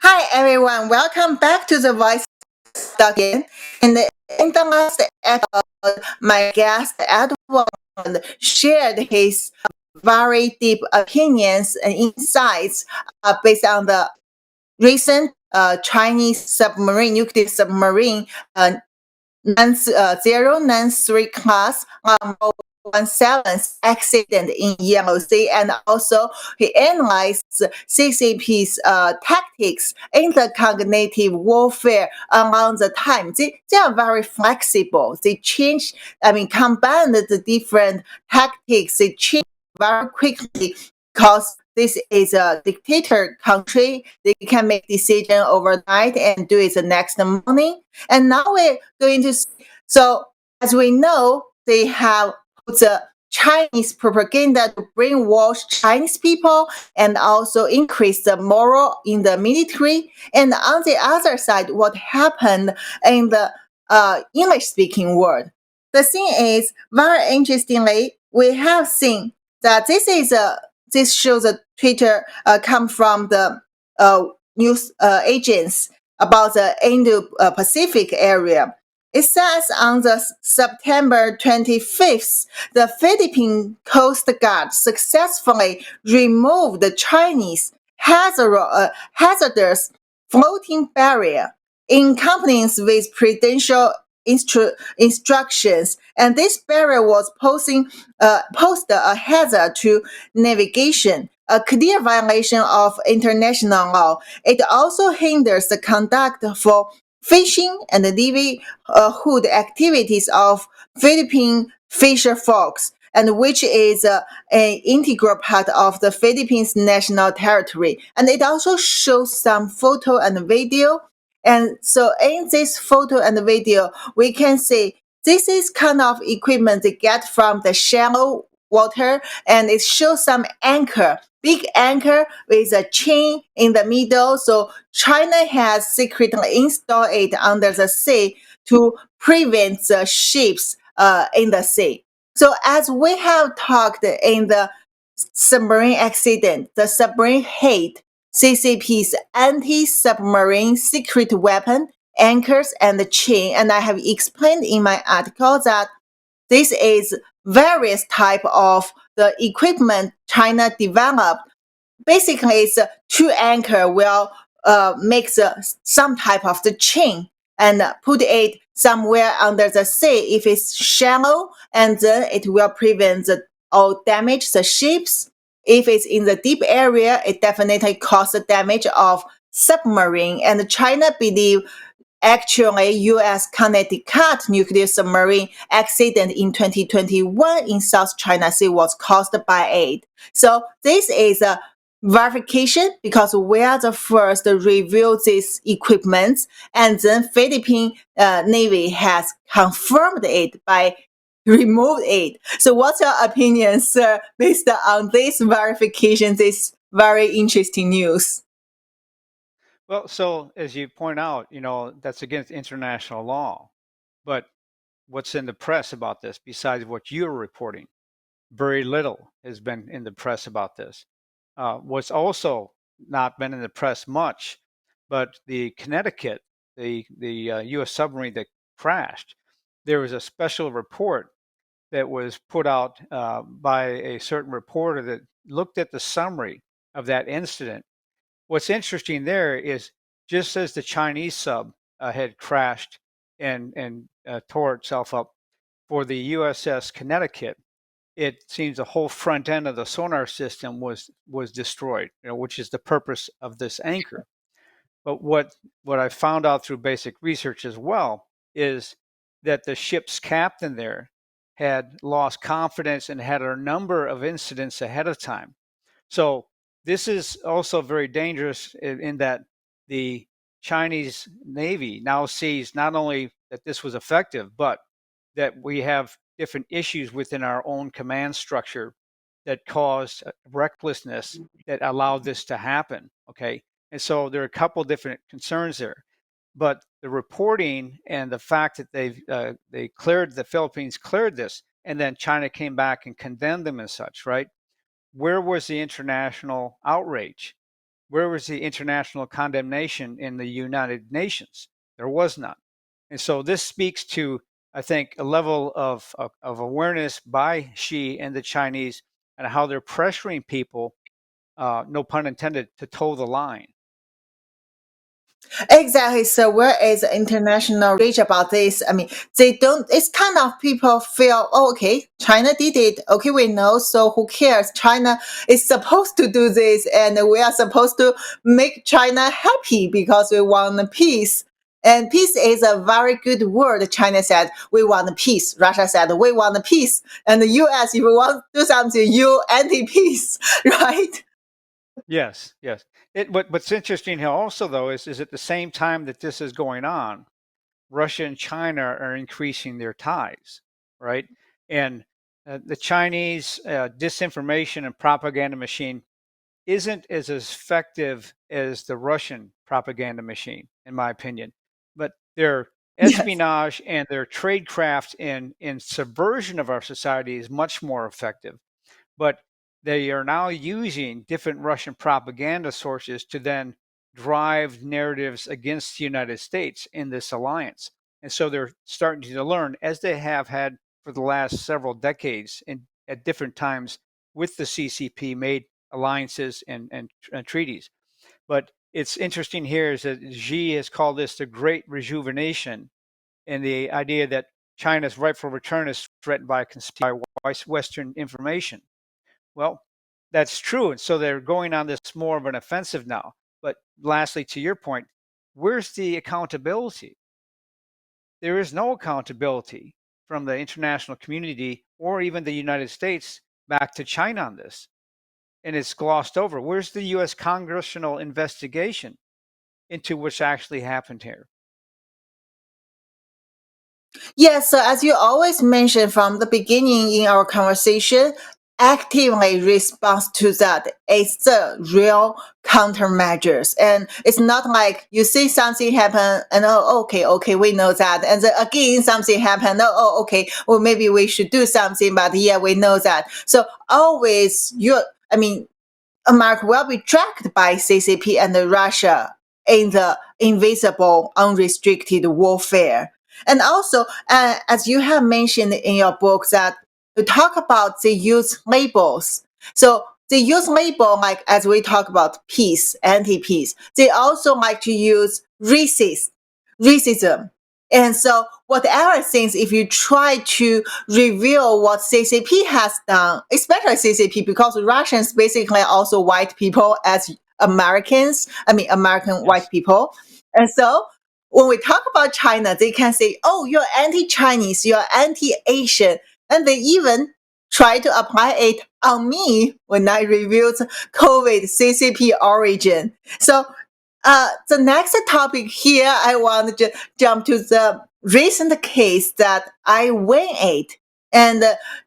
Hi everyone, welcome back to the Voice again. In the last episode, my guest Edward shared his very deep opinions and insights based on the recent Chinese nuclear submarine uh, 093 class 17 accident in Yellow Sea, and also he analyzed CCP's tactics in the cognitive warfare along the time. They are very flexible. They change, combine the different tactics. They change very quickly because this is a dictator country. They can make decision overnight and do it the next morning. And now we're going to see. So as we know, they have put the Chinese propaganda to brainwash Chinese people and also increase the moral in the military. And on the other side, what happened in the English-speaking world? The thing is, very interestingly, we have seen that this shows a Twitter come from the news agents about the Indo-Pacific area. It says on the September 25th, the Philippine Coast Guard successfully removed the Chinese hazardous floating barrier in compliance with prudential instructions, and this barrier was posed a hazard to navigation, a clear violation of international law. It also hinders the conduct for fishing and livelihood activities of Philippine fisher folks, and which is an integral part of the Philippines' national territory. And it also shows some photo and video. And so in this photo and video, we can see this is kind of equipment they get from the shallow water, and it shows some anchor, big anchor with a chain in the middle. So China has secretly installed it under the sea to prevent the ships in the sea. So as we have talked in the submarine accident, the submarine hate CCP's anti-submarine secret weapon, anchors, and the chain. And I have explained in my article that this is various type of the equipment China developed. Basically, it's two anchor will make some type of the chain and put it somewhere under the sea if it's shallow, and then it will prevent or damage the ships. If it's in the deep area, it definitely cause the damage of submarine. And China believe actually U.S. Connecticut nuclear submarine accident in 2021 in South China Sea was caused by it. So this is a verification because we are the first to review this equipment, and then Philippine Navy has confirmed it by remove it. So what's your opinion, sir, based on this verification, this very interesting news? Well, so as you point out, that's against international law. But what's in the press about this, besides what you're reporting? Very little has been in the press about this. What's also not been in the press much, but the Connecticut, the U.S. submarine that crashed, there was a special report that was put out by a certain reporter that looked at the summary of that incident. What's interesting there is just as the Chinese sub had crashed and tore itself up for the USS Connecticut, it seems the whole front end of the sonar system was destroyed, which is the purpose of this anchor. But what I found out through basic research as well is that the ship's captain there had lost confidence and had a number of incidents ahead of time. So this is also very dangerous in that the Chinese Navy now sees not only that this was effective, but that we have different issues within our own command structure that caused recklessness that allowed this to happen. Okay. And so there are a couple different concerns there. But the reporting and the fact that they cleared, the Philippines cleared this, and then China came back and condemned them as such, right? Where was the international outrage? Where was the international condemnation in the United Nations? There was none. And so this speaks to, I think, a level of awareness by Xi and the Chinese and how they're pressuring people, no pun intended, to toe the line. Exactly. So where is the international reach about this? I mean, they don't, it's kind of people feel, oh, okay, China did it. Okay, we know. So who cares? China is supposed to do this and we are supposed to make China happy because we want peace. And peace is a very good word. China said, we want peace. Russia said, we want peace. And the US, if you want to do something, you anti-peace, right? Yes, yes. What's interesting here also, though, is at the same time that this is going on, Russia and China are increasing their ties, right? And the Chinese disinformation and propaganda machine isn't as effective as the Russian propaganda machine, in my opinion. But their Yes. espionage and their tradecraft in subversion of our society is much more effective. But they are now using different Russian propaganda sources to then drive narratives against the United States in this alliance. And so they're starting to learn, as they have had for the last several decades at different times with the CCP, made alliances and treaties. But it's interesting here is that Xi has called this the Great Rejuvenation, and the idea that China's rightful return is threatened by Western information. Well, that's true. And so they're going on this more of an offensive now. But lastly, to your point, where's the accountability? There is no accountability from the international community or even the United States back to China on this. And it's glossed over. Where's the U.S. congressional investigation into what's actually happened here? Yes, so as you always mention from the beginning in our conversation, actively response to that is the real countermeasures. And it's not like you see something happen and okay, we know that. And then again, something happened. Okay, well, maybe we should do something, but yeah, we know that. So always America will be tracked by CCP and Russia in the invisible, unrestricted warfare. And also, as you have mentioned in your book, that you talk about they use labels. So they use label like as we talk about peace, anti-peace. They also like to use racism. And so whatever things, if you try to reveal what CCP has done, especially CCP, because Russians basically also white people as Americans, American white Yes. people. And so when we talk about China, they can say, oh, you're anti-Chinese, you're anti-Asian. And they even try to apply it on me when I revealed COVID CCP origin. So the next topic here, I want to jump to the recent case that I went it. And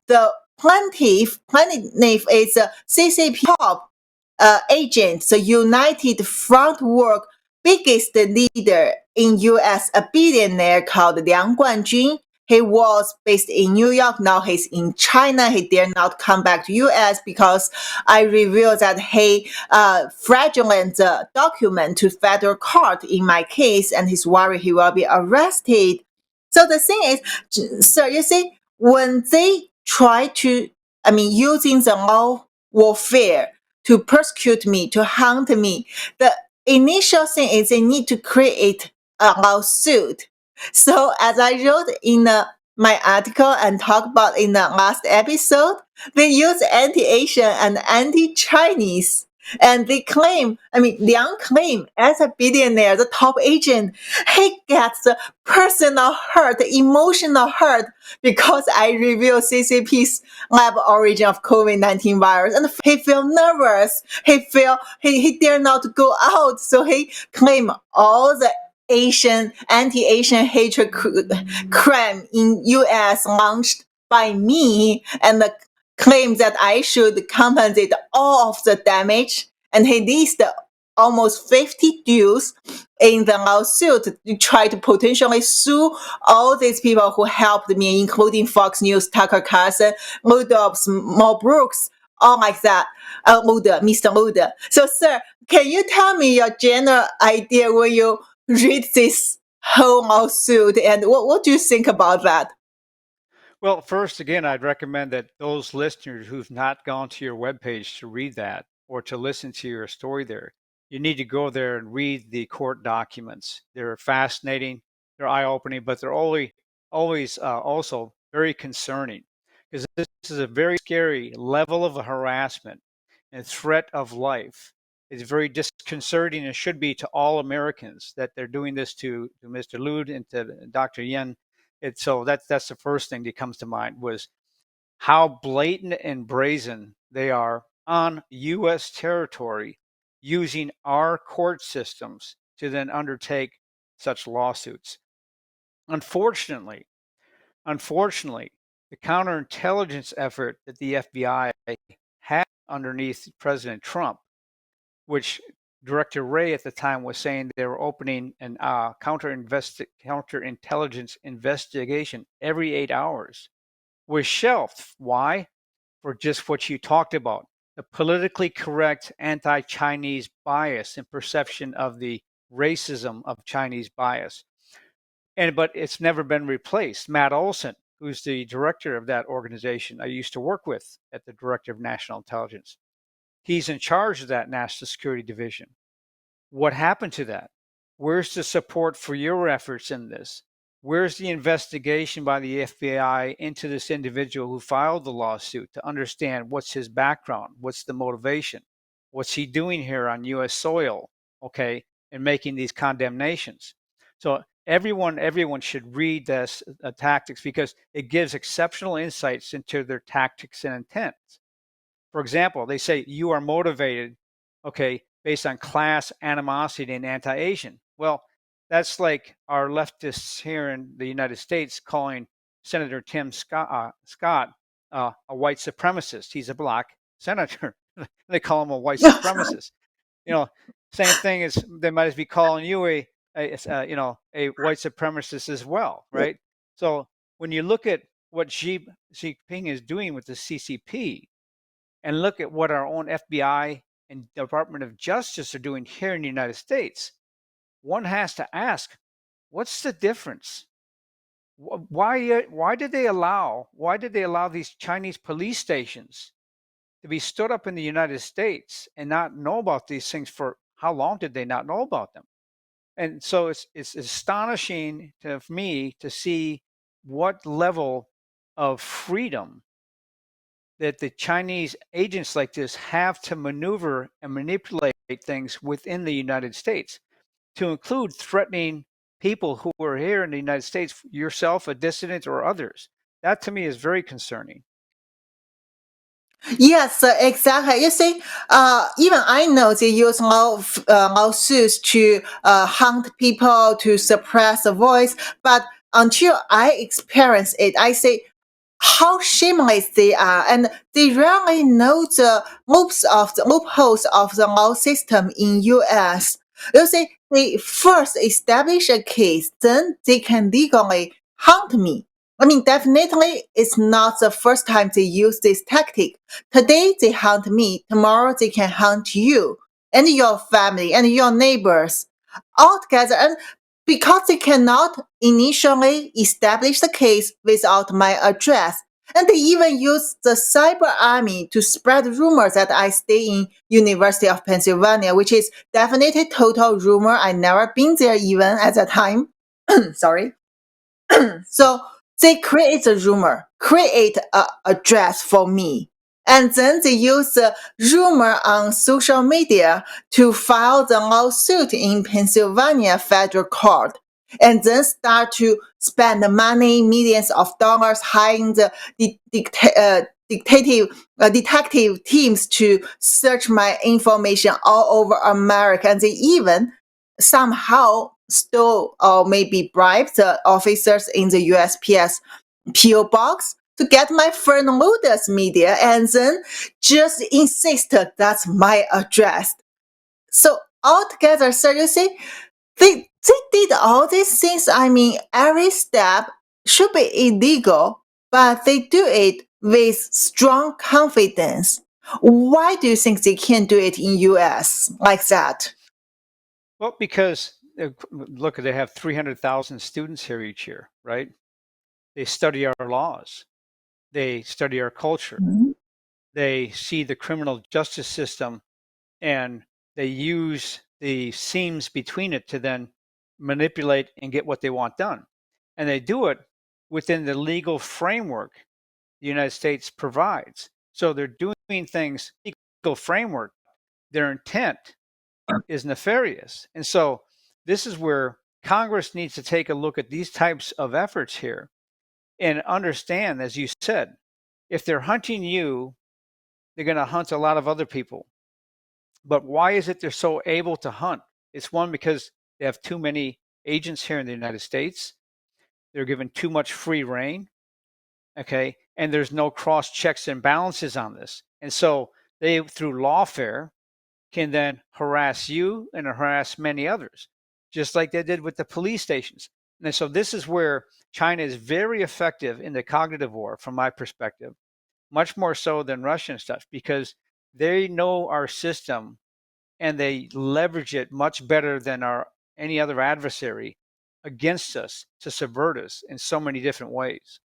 the plaintiff is a CCP top agent, the United Front Work biggest leader in U.S., a billionaire called Liang Guanjun. He was based in New York. Now he's in China. He dare not come back to U.S. because I revealed that he fraudulent document to federal court in my case, and he's worried he will be arrested. So the thing is, sir, you see, when they try to, using the law warfare to persecute me, to hunt me, the initial thing is they need to create a lawsuit. So as I wrote in my article and talked about in the last episode, they use anti-Asian and anti-Chinese. And they claim, Liang claim as a billionaire, the top agent, he gets personal hurt, emotional hurt because I reveal CCP's lab origin of COVID-19 virus. And he feel nervous. He dare not go out. So he claim all the anti-Asian hatred crime in U.S. launched by me and claims that I should compensate all of the damage. And he listed almost 50 dues in the lawsuit to try to potentially sue all these people who helped me, including Fox News, Tucker Carlson, Rudolph Mo Brooks, all like that. Mulder, Mr. Mulder. So, sir, can you tell me your general idea when you read this whole lawsuit, and what do you think about that? Well, first, again, I'd recommend that those listeners who've not gone to your webpage to read that or to listen to your story there, you need to go there and read the court documents. They're fascinating, they're eye-opening, but they're always also very concerning, because this is a very scary level of harassment and threat of life. It's very disconcerting, and should be to all Americans, that they're doing this to Mr. Lud and to Dr. Yen. So that's the first thing that comes to mind, was how blatant and brazen they are on U.S. territory, using our court systems to then undertake such lawsuits. Unfortunately, the counterintelligence effort that the FBI had underneath President Trump, which Director Wray at the time was saying they were opening an counterintelligence investigation every 8 hours, was shelved. Why? For just what you talked about, the politically correct anti-Chinese bias and perception of the racism of Chinese bias. But it's never been replaced. Matt Olson, who's the director of that organization I used to work with at the Director of National Intelligence, he's in charge of that National Security Division. What happened to that? Where's the support for your efforts in this? Where's the investigation by the FBI into this individual who filed the lawsuit to understand what's his background, what's the motivation, what's he doing here on U.S. soil, okay, and making these condemnations? So everyone should read this tactics, because it gives exceptional insights into their tactics and intents. For example, they say you are motivated, okay, based on class animosity and anti-Asian. Well, that's like our leftists here in the United States calling Senator Tim Scott a white supremacist. He's a black senator. They call him a white supremacist. Same thing as they might as be calling you a white supremacist as well, right? So when you look at what Xi Jinping is doing with the CCP, and look at what our own FBI and Department of Justice are doing here in the United States, one has to ask, what's the difference? Why did they allow these Chinese police stations to be stood up in the United States and not know about these things? For how long did they not know about them? And so it's astonishing for me to see what level of freedom that the Chinese agents like this have to maneuver and manipulate things within the United States, to include threatening people who are here in the United States, yourself, a dissident, or others. That to me is very concerning. Yes, exactly. You see, even I know they use lawsuits to hunt people, to suppress the voice. But until I experience it, I say how shameless they are, and they rarely know the loopholes of the law system in U.S. You see, they first establish a case, then they can legally hunt me. I mean, definitely, it's not the first time they use this tactic. Today they hunt me, tomorrow they can hunt you and your family and your neighbors all together. And because they cannot initially establish the case without my address, and they even use the cyber army to spread rumors that I stay in University of Pennsylvania, which is definitely total rumor. I never been there even at that time. Sorry. So they create a rumor, create an address for me. And then they use the rumor on social media to file the lawsuit in Pennsylvania federal court. And then start to spend the money, millions of dollars, hiring the detective teams to search my information all over America. And they even somehow stole or maybe bribed the officers in the USPS PO box to get my friend Luda's media and then just insist that's my address. So altogether, sir, you see, they did all these things. I mean, every step should be illegal, but they do it with strong confidence. Why do you think they can't do it in US like that? Well, because look, they have 300,000 students here each year, right? They study our laws. They study our culture. Mhm. They see the criminal justice system, and they use the seams between it to then manipulate and get what they want done. And they do it within the legal framework the United States provides. So they're doing things legal framework. Their intent is nefarious. And so this is where Congress needs to take a look at these types of efforts here and understand, as you said, if they're hunting you, they're going to hunt a lot of other people. But why is it they're so able to hunt? It's one, because they have too many agents here in the United States. They're given too much free reign. Okay. And there's no cross checks and balances on this. And so they, through lawfare, can then harass you and harass many others, just like they did with the police stations. And so this is where China is very effective in the cognitive war, from my perspective, much more so than Russia and stuff, because they know our system and they leverage it much better than our any other adversary against us to subvert us in so many different ways.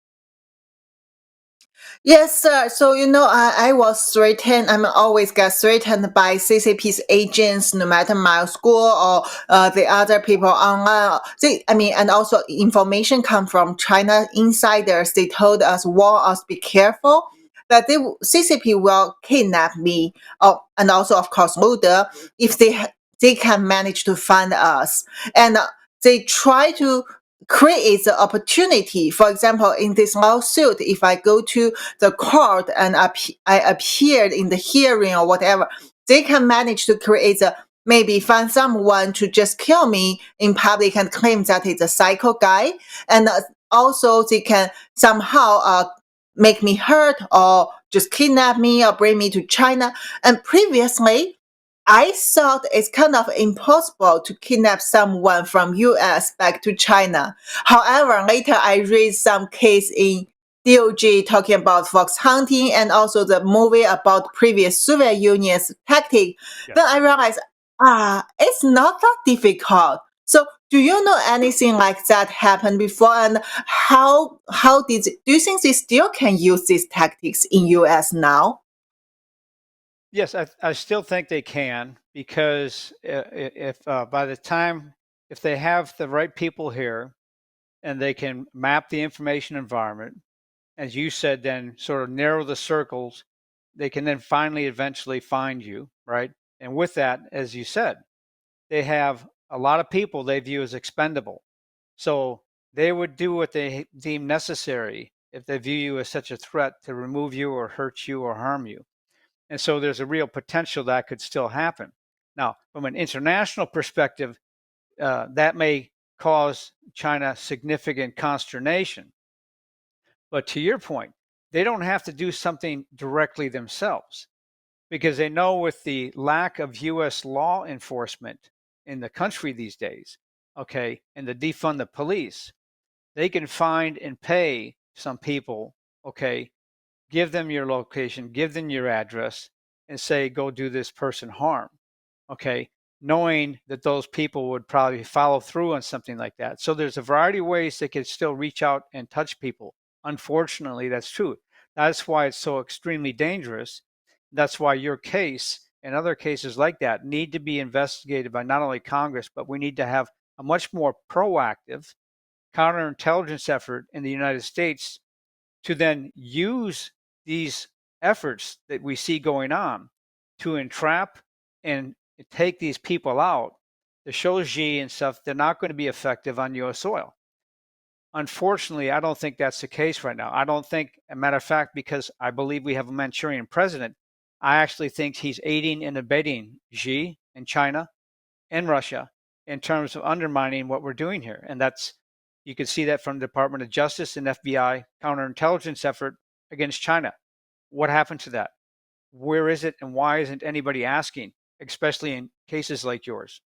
Yes, sir. So, I was threatened. I'm always get threatened by CCP's agents, no matter my school or the other people online. And also information come from China insiders. They told us, warn us, be careful that CCP will kidnap me. Oh, and also, of course, murder if they can manage to find us. And they try to create the opportunity. For example, in this lawsuit, if I go to the court and I appeared in the hearing or whatever, they can manage to create maybe find someone to just kill me in public and claim that it's a psycho guy. And also they can somehow make me hurt or just kidnap me or bring me to China. And previously, I thought it's kind of impossible to kidnap someone from US back to China. However, later I read some case in DOJ talking about fox hunting and also the movie about previous Soviet Union's tactic. Yeah. Then I realized, it's not that difficult. So do you know anything like that happened before, and do you think they still can use these tactics in US now? Yes, I still think they can, because if by the time, if they have the right people here and they can map the information environment, as you said, then sort of narrow the circles, they can then finally eventually find you, right? And with that, as you said, they have a lot of people they view as expendable. So they would do what they deem necessary if they view you as such a threat to remove you or hurt you or harm you. And so there's a real potential that could still happen. Now, from an international perspective, that may cause China significant consternation. But to your point, they don't have to do something directly themselves, because they know, with the lack of US law enforcement in the country these days, okay, and the defund the police, they can find and pay some people, okay, give them your location, give them your address, and say, go do this person harm, okay, knowing that those people would probably follow through on something like that. So there's a variety of ways they could still reach out and touch people. Unfortunately, that's true. That's why it's so extremely dangerous. That's why your case and other cases like that need to be investigated by not only Congress, but we need to have a much more proactive counterintelligence effort in the United States to then use these efforts that we see going on to entrap and take these people out, to show Xi and stuff they're not going to be effective on US soil. Unfortunately, I don't think that's the case right now. I don't think, a matter of fact, because I believe we have a Manchurian president, I actually think he's aiding and abetting Xi and China and Russia in terms of undermining what we're doing here. And that's, you can see that from the Department of Justice and FBI counterintelligence effort against China. What happened to that? Where is it, and why isn't anybody asking, especially in cases like yours?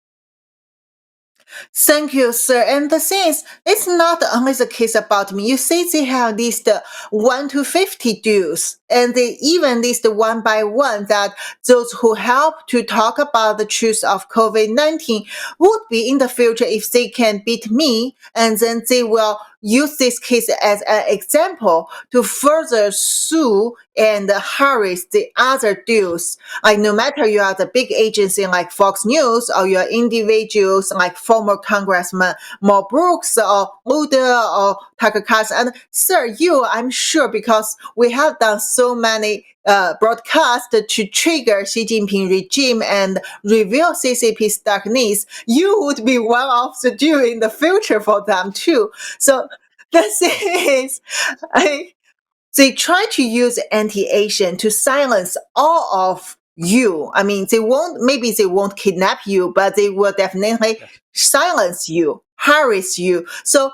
Thank you, sir. And the thing is, it's not only the case about me. You see, they have list 1 to 50 dues, and they even list one by one that those who help to talk about the truth of COVID-19 would be in the future if they can beat me, and then they will use this case as an example to further sue and harass the other dues. Like no matter you are the big agency like Fox News or you are individuals like former Congressman Mo Brooks or Uda or Tucker Carlson. And sir, you, I'm sure because we have done so many broadcasts to trigger Xi Jinping regime and reveal CCP's dark needs, you would be one of the due in the future for them too. So the thing is, they try to use anti-Asian to silence all of you. I mean, maybe they won't kidnap you, but they will definitely Yes. silence you, harass you. So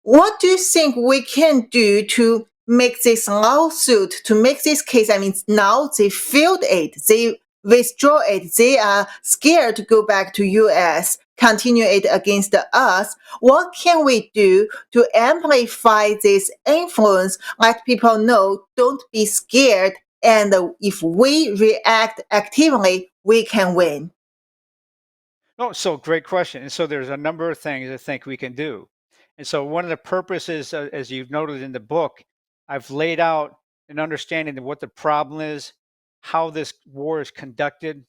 what do you think we can do to make this lawsuit, to make this case? I mean, now they failed it. They withdraw it. They are scared to go back to US, continue it against us. What can we do to amplify this influence? Let people know, don't be scared. And if we react actively, we can win. Oh, so great question. And so there's a number of things I think we can do. And so one of the purposes, as you've noted in the book, I've laid out an understanding of what the problem is, how this war is conducted,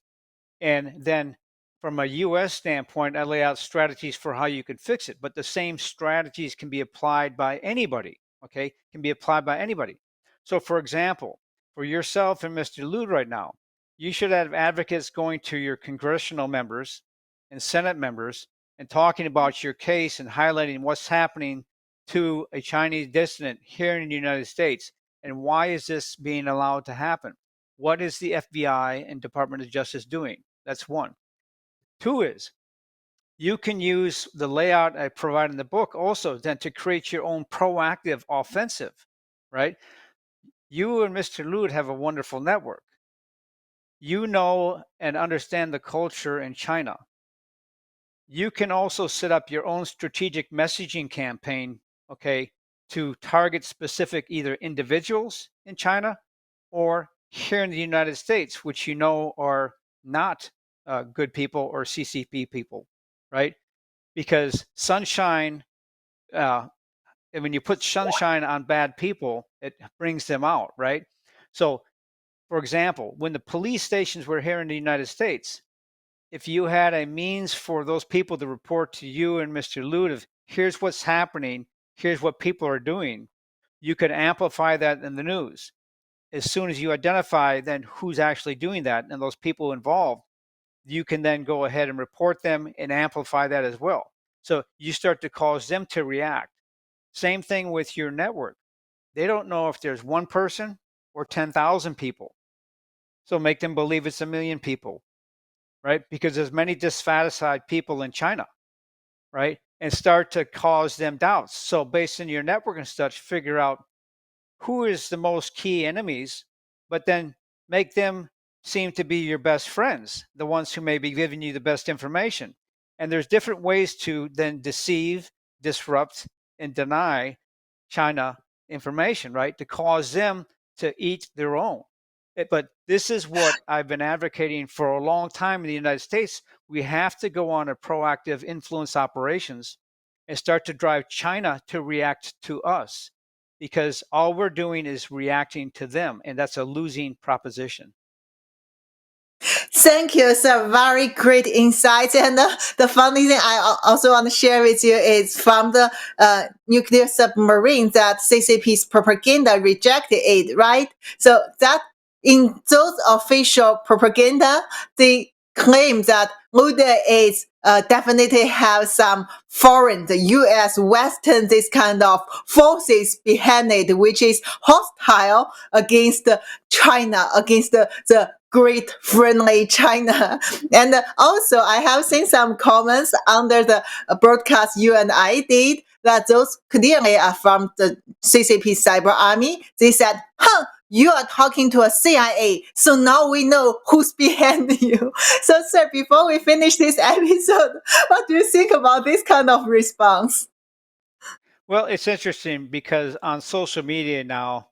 and then from a U.S. standpoint, I lay out strategies for how you can fix it. But the same strategies can be applied by anybody, okay? Can be applied by anybody. So for example, for yourself and Mr. Lude right now, you should have advocates going to your congressional members and Senate members and talking about your case and highlighting what's happening to a Chinese dissident here in the United States and why is this being allowed to happen? What is the FBI and Department of Justice doing? That's one. Two is you can use the layout I provide in the book also then to create your own proactive offensive, right? You and Mr. Lude have a wonderful network. You know and understand the culture in China. You can also set up your own strategic messaging campaign, okay, to target specific either individuals in China or here in the United States, which you know are not good people or CCP people, right? Because sunshine, and when you put sunshine on bad people, it brings them out, right? So, for example, when the police stations were here in the United States, if you had a means for those people to report to you and Mr. Lude of here's what's happening, here's what people are doing, you could amplify that in the news. As soon as you identify then who's actually doing that and those people involved, you can then go ahead and report them and amplify that as well. So you start to cause them to react. Same thing with your network. They don't know if there's one person or 10,000 people. So make them believe it's 1,000,000 people, right? Because there's many dissatisfied people in China, right? And start to cause them doubts. So based on your network and such, figure out who is the most key enemies, but then make them seem to be your best friends, the ones who may be giving you the best information. And there's different ways to then deceive, disrupt, and deny China information, right? To cause them to eat their own. But this is what I've been advocating for a long time in the United States. We have to go on a proactive influence operations and start to drive China to react to us because all we're doing is reacting to them, and that's a losing proposition. Thank you, sir. Very great insights. And the funny thing I also want to share with you is from the nuclear submarine that CCP's propaganda rejected it, right? So that in those official propaganda, they claim that Luda is definitely have some foreign, the U.S. Western, this kind of forces behind it, which is hostile against China, against the great friendly China. And also, I have seen some comments under the broadcast you and I did that those clearly are from the CCP cyber army. They said, huh, you are talking to a CIA. So now we know who's behind you. So, sir, before we finish this episode, what do you think about this kind of response? Well, it's interesting because on social media now,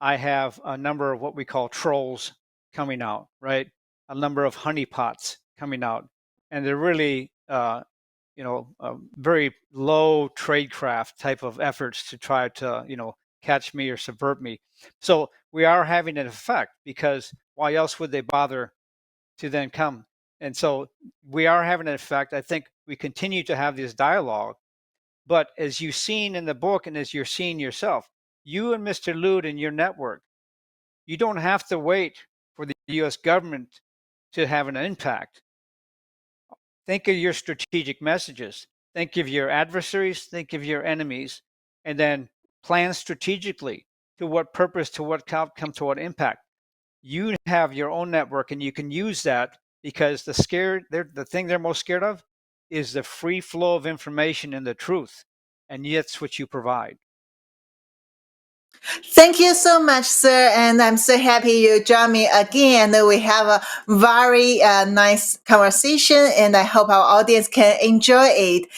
I have a number of what we call trolls coming out, right? A number of honeypots coming out, and they're really, very low tradecraft type of efforts to try to, catch me or subvert me. So we are having an effect because why else would they bother to then come? And so we are having an effect. I think we continue to have this dialogue. But as you've seen in the book and as you're seeing yourself, you and Mr. Lute and your network, you don't have to wait for the US government to have an impact. Think of your strategic messages. Think of your adversaries, think of your enemies, and then plan strategically to what purpose, to what outcome, to what impact. You have your own network and you can use that because the thing they're most scared of is the free flow of information and the truth. And that's what you provide. Thank you so much, sir. And I'm so happy you joined me again. We have a very nice conversation, and I hope our audience can enjoy it.